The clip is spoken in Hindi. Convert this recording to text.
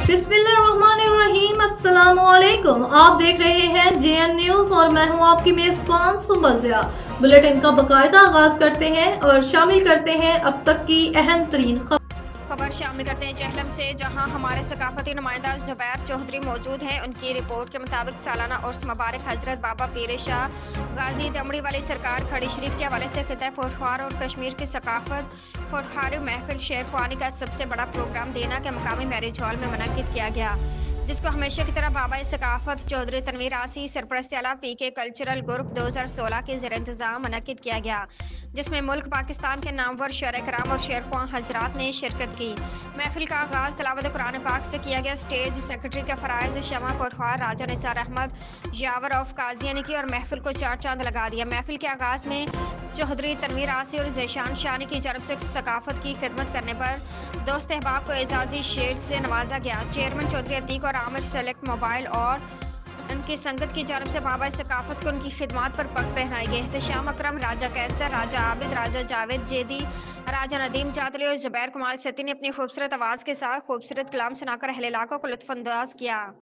बिस्मिल्लाहिर्रहमानिर्रहीम। अस्सलामुअलैकुम। आप देख रहे हैं JN न्यूज और मैं हूं आपकी मेजबान सुंबल ज़िया। बुलेटिन का बाकायदा आगाज करते हैं और शामिल करते हैं अब तक की अहम तरीन खबर शामिल करते हैं जहलम से, जहां हमारे सकाफती नुमाइंदा जुबैर चौधरी मौजूद हैं। उनकी रिपोर्ट के मुताबिक सालाना उर्स मुबारक हजरत बाबा पीर शाह गाजी दमड़ी वाली सरकार खड़ी शरीफ के हवाले से खिता फुटहार और कश्मीर की सकाफत फुटहार महफिल शेर ख्वानी का सबसे बड़ा प्रोग्राम देना के मकामी मैरिज हॉल में मुनक्किद किया गया, जिसको हमेशा की तरह बाबा सकाफत चौधरी तनवीर आसी सरपरस्त आला PK कल्चरल ग्रुप 2016 के ज़ेर इंतजाम मुनक्किद किया गया, जिसमें मुल्क पाकिस्तान के नामवर शहर कराम और शेर ख्वां हजरात ने शिरकत की। महफिल का आगाज तलावत कुरान पाक से किया गया। स्टेज सेक्रेटरी का फराइज शमा कोटवार राजा निसार अहमद यावर ऑफ काजिया ने की और महफिल को चार चांद लगा दिया। महफिल के आगाज में चौधरी तनवीर आसी और जैशान शानी की जानब से सकाफत की खिदमत करने पर दोस्त अहबाब को एजाजी शेड से नवाजा गया। चेयरमैन चौधरी अतीक और आमिर सेलेक्ट मोबाइल और उनकी संगत की जानब से बाबा सकाफत को उनकी खिदमत पर पग पहनाई गई। एहतशाम अकरम, राजा कैसर, राजा आबिद, राजा जावेद जेदी, राजा नदीम जातली और जुबैर कमाल सती ने अपनी खूबसूरत आवाज़ के साथ खूबसूरत कलाम सुनाकर अहले इलाकों को लुत्फानंदाज किया।